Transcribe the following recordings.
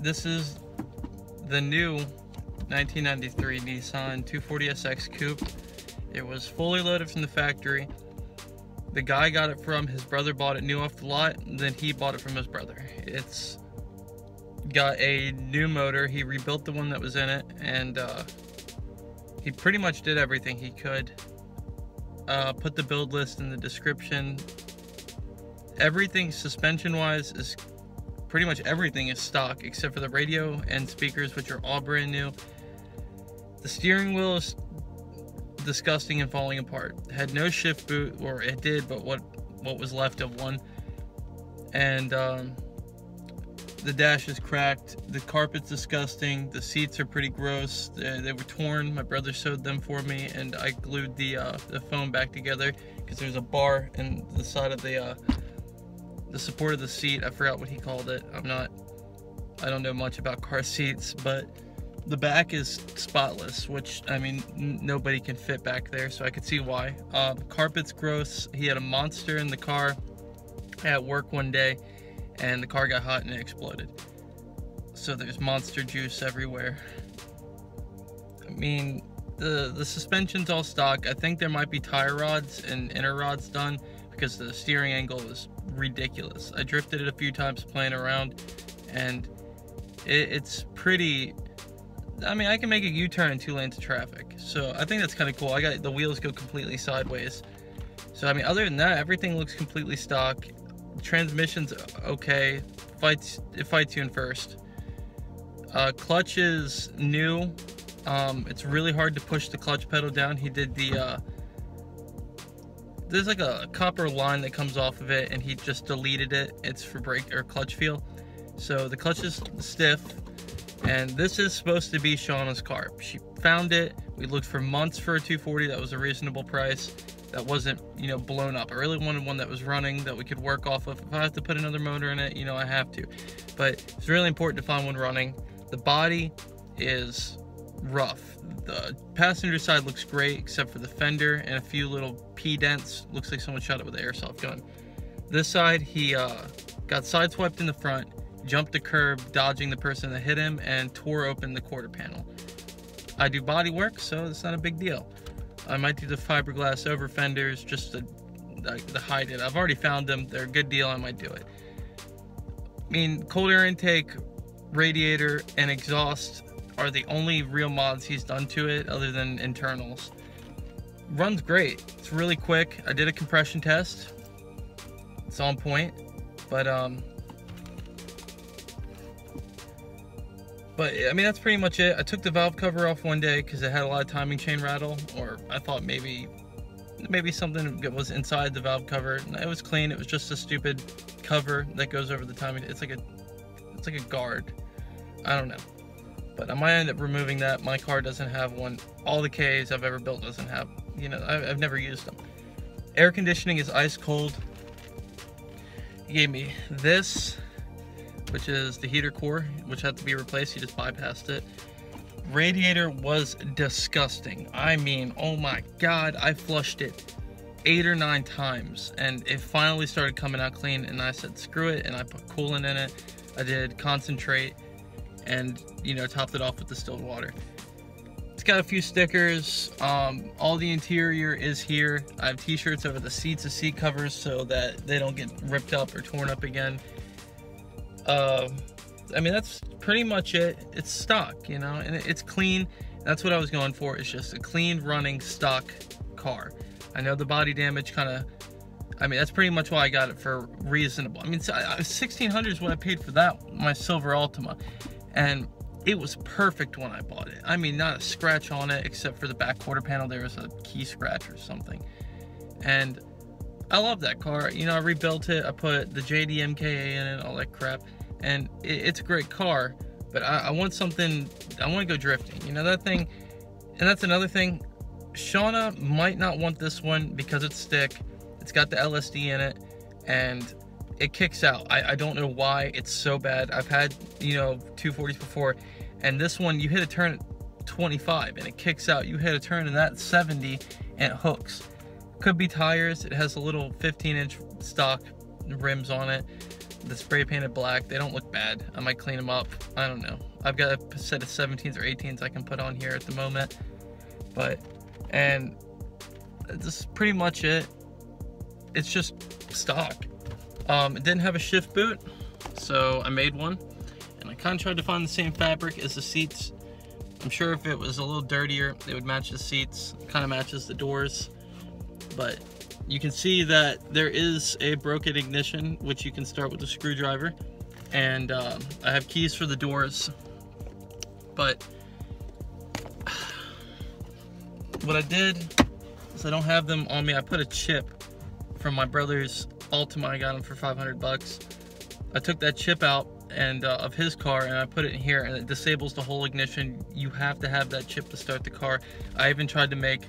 This is the new 1993 Nissan 240SX Coupe. It was fully loaded from the factory. The guy got it from his brother, bought it new off the lot, and then he bought it from his brother. It's got a new motor. He rebuilt the one that was in it, and he pretty much did everything he could. Put the build list in the description. Everything suspension wise is pretty much everything is stock except for the radio and speakers, which are all brand new. The steering wheel is disgusting and falling apart. It had no shift boot, or it did, but what was left of one. And the dash is cracked. The carpet's disgusting. The seats are pretty gross. They were torn. My brother sewed them for me, and I glued the foam back together because there's a bar in the side of the support of the seat. I forgot what he called it. I don't know much about car seats, but the back is spotless, which, I mean, nobody can fit back there, so I could see why. Carpet's gross. He had a monster in the car at work one day, and the car got hot and it exploded. So there's monster juice everywhere. I mean, the suspension's all stock. I think there might be tire rods and inner rods done because the steering angle is ridiculous. I drifted it a few times playing around, and it's pretty... I mean, I can make a U-turn in 2 lanes of traffic, so I think that's kind of cool. I got the wheels go completely sideways. So I mean, other than that, everything looks completely stock. Transmission's okay. It fights you in first. Clutch is new. It's really hard to push the clutch pedal down. He did the there's like a copper line that comes off of it, and he just deleted it. It's for brake or clutch feel. So the clutch is stiff. And this is supposed to be Shauna's car. She found it. We looked for months for a 240 that was a reasonable price, that wasn't, you know, blown up. I really wanted one that was running, that we could work off of. If I have to put another motor in it, you know, I have to. But it's really important to find one running. The body is rough. The passenger side looks great, except for the fender and a few little pea dents. Looks like someone shot it with an airsoft gun. This side, he got sideswiped in the front, jumped the curb, dodging the person that hit him, and tore open the quarter panel. I do body work, so it's not a big deal. I might do the fiberglass over fenders just to hide it. I've already found them. They're a good deal. I might do it. I mean, cold air intake, radiator, and exhaust are the only real mods he's done to it other than internals. Runs great. It's really quick. I did a compression test. It's on point. But I mean, that's pretty much it. I took the valve cover off one day because it had a lot of timing chain rattle, or I thought maybe something was inside the valve cover. It was clean. It was just a stupid cover that goes over the timing. It's like a guard. I don't know. But I might end up removing that. My car doesn't have one. All the Ks I've ever built doesn't have, you know, I've never used them. Air conditioning is ice cold. He gave me this, which is the heater core, which had to be replaced. He just bypassed it. Radiator was disgusting. I mean, oh my God, I flushed it 8 or 9 times, and it finally started coming out clean, and I said, screw it, and I put coolant in it. I did concentrate, and, you know, topped it off with distilled water. It's got a few stickers. All the interior is here. I have t-shirts over the seats of seat covers so that they don't get ripped up or torn up again. I mean, that's pretty much it. It's stock, you know, and it's clean. That's what I was going for. It's just a clean running stock car. I know the body damage kind of, I mean, that's pretty much why I got it for reasonable. I mean, $1,600 is what I paid for that, my silver Altima, and it was perfect when I bought it. I mean, not a scratch on it except for the back quarter panel. There was a key scratch or something, and I love that car. You know, I rebuilt it. I put the JD MKA in it, all that crap. And it's a great car, but I want something, I want to go drifting. You know, that thing, and that's another thing. Shauna might not want this one because it's thick. It's got the LSD in it, and it kicks out. I don't know why it's so bad. I've had, you know, 240s before, and this one, you hit a turn at 25, and it kicks out. You hit a turn in that 70, and it hooks. Could be tires. It has a little 15-inch stock rims on it. the spray painted black. They don't look bad. I might clean them up. I don't know. I've got a set of 17s or 18s I can put on here at the moment. And this is pretty much it. It's just stock. It didn't have a shift boot, so I made one. And I kind of tried to find the same fabric as the seats. I'm sure if it was a little dirtier, it would match the seats. It kind of matches the doors. But you can see that there is a broken ignition, which you can start with a screwdriver. And I have keys for the doors. But what I did is I don't have them on me. I put a chip from my brother's Altima. I got him for 500 bucks. I took that chip out and of his car, and I put it in here, and it disables the whole ignition. You have to have that chip to start the car. I even tried to make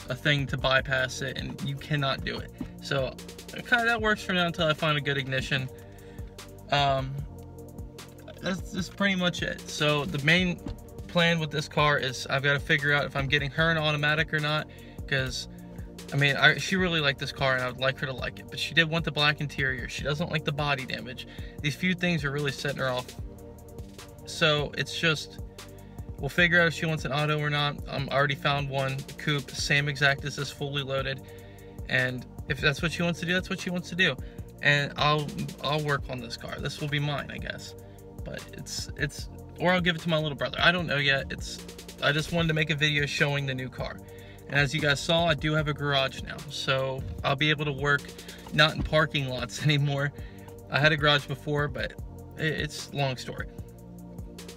a thing to bypass it, and you cannot do it. So kind of that works for now until I find a good ignition. That's pretty much it. So the main plan with this car is I've got to figure out if I'm getting her an automatic or not, because I mean, she really liked this car and I would like her to like it, but she did want the black interior. She doesn't like the body damage. These few things are really setting her off. So it's just, we'll figure out if she wants an auto or not. I already found one, coupe, same exact as this, fully loaded. And if that's what she wants to do, that's what she wants to do. And I'll work on this car. This will be mine, I guess. But or I'll give it to my little brother. I don't know yet. I just wanted to make a video showing the new car. And as you guys saw, I do have a garage now, so I'll be able to work not in parking lots anymore. I had a garage before, but it's a long story.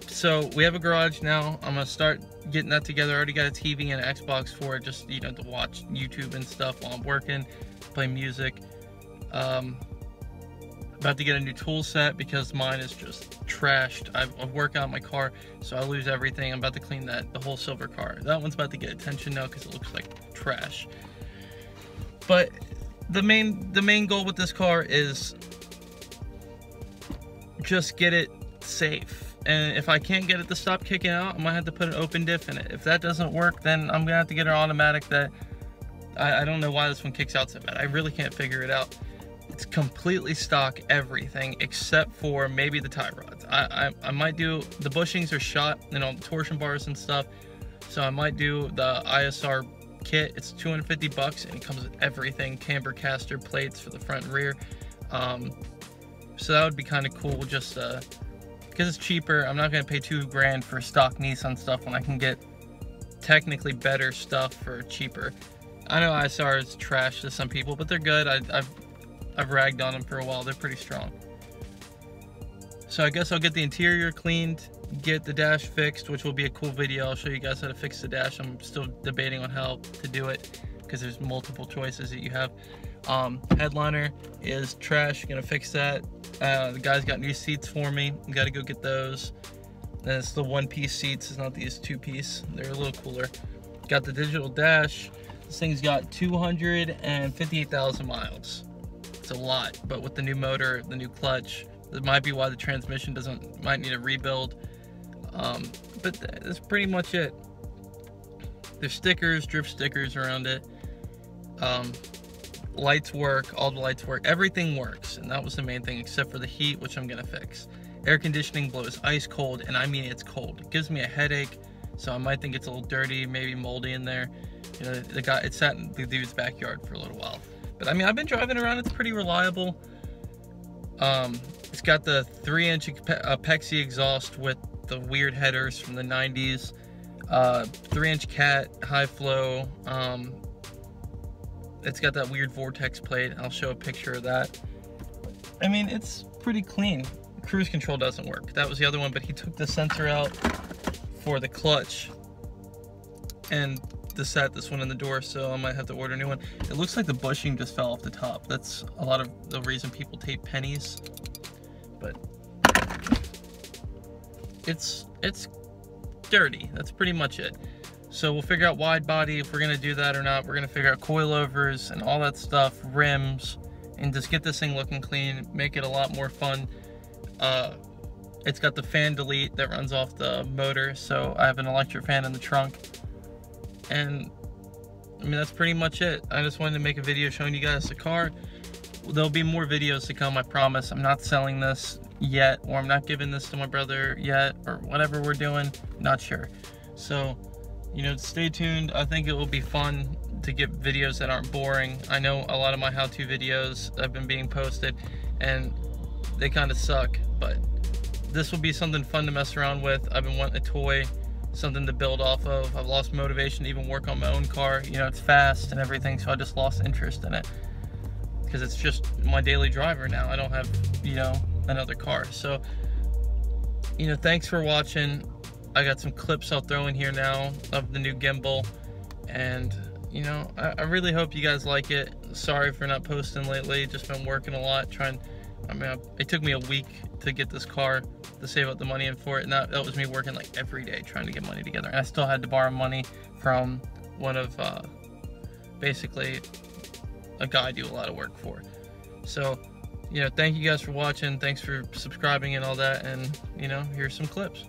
So we have a garage now. I'm gonna start getting that together. I already got a TV and an Xbox for it, just, you know, to watch YouTube and stuff while I'm working, play music. About to get a new tool set because mine is just trashed. I work out my car, so I lose everything. I'm about to clean the whole silver car. That one's about to get attention now because it looks like trash. But the main goal with this car is just get it safe. And if I can't get it to stop kicking out, I might have to put an open diff in it. If that doesn't work, then I'm gonna have to get an automatic. That I don't know why this one kicks out so bad. I really can't figure it out. It's completely stock, everything except for maybe the tie rods. I might do, the bushings are shot, you know, torsion bars and stuff, so I might do the ISR kit. It's 250 bucks and it comes with everything, camber caster plates for the front and rear. So that would be kind of cool, just because it's cheaper. I'm not going to pay $2 grand for stock Nissan stuff when I can get technically better stuff for cheaper. I know ISR is trash to some people, but they're good. I've ragged on them for a while. They're pretty strong. So I guess I'll get the interior cleaned, get the dash fixed, which will be a cool video. I'll show you guys how to fix the dash. I'm still debating on how to do it because there's multiple choices that you have. Headliner is trash. Gonna fix that. The guy's got new seats for me. Got to go get those. And it's the one-piece seats. It's not these two-piece. They're a little cooler. Got the digital dash. This thing's got 258,000 miles. It's a lot, but with the new motor, the new clutch, that might be why the transmission might need a rebuild. But that's pretty much it. There's stickers, drift stickers around it. Lights work, all the lights work, everything works, and that was the main thing except for the heat, which I'm gonna fix. Air conditioning blows ice cold, and I mean it's cold. It gives me a headache, so I might think it's a little dirty, maybe moldy in there. You know, it sat in the dude's backyard for a little while. But I mean, I've been driving around, it's pretty reliable. It's got the 3-inch Pexi exhaust with the weird headers from the 90s. 3-inch cat, high flow. It's got that weird vortex plate. I'll show a picture of that. I mean, it's pretty clean. Cruise control doesn't work. That was the other one, but he took the sensor out for the clutch and sat this one in the door, so I might have to order a new one. It looks like the bushing just fell off the top. That's a lot of the reason people tape pennies. But it's dirty. That's pretty much it. So we'll figure out wide body if we're gonna do that or not. We're gonna figure out coilovers and all that stuff, rims, and just get this thing looking clean, make it a lot more fun. It's got the fan delete that runs off the motor, so I have an electric fan in the trunk. And I mean, that's pretty much it. I just wanted to make a video showing you guys the car. there'll be more videos to come, I promise. I'm not selling this yet, or I'm not giving this to my brother yet, or whatever we're doing, not sure. So, you know, stay tuned. I think it will be fun to get videos that aren't boring. I know a lot of my how-to videos have been being posted and they kind of suck, but this will be something fun to mess around with. I've been wanting a toy, something to build off of. I've lost motivation to even work on my own car. You know, it's fast and everything, so I just lost interest in it because it's just my daily driver now. I don't have, you know, another car. So, you know, thanks for watching. I got some clips I'll throw in here now of the new gimbal, and you know, I really hope you guys like it. Sorry for not posting lately, just been working a lot, it took me a week to get this car, to save up the money in for it, and that was me working like every day trying to get money together. And I still had to borrow money from one of, basically a guy I do a lot of work for. So, you know, thank you guys for watching, thanks for subscribing and all that, and you know, here's some clips.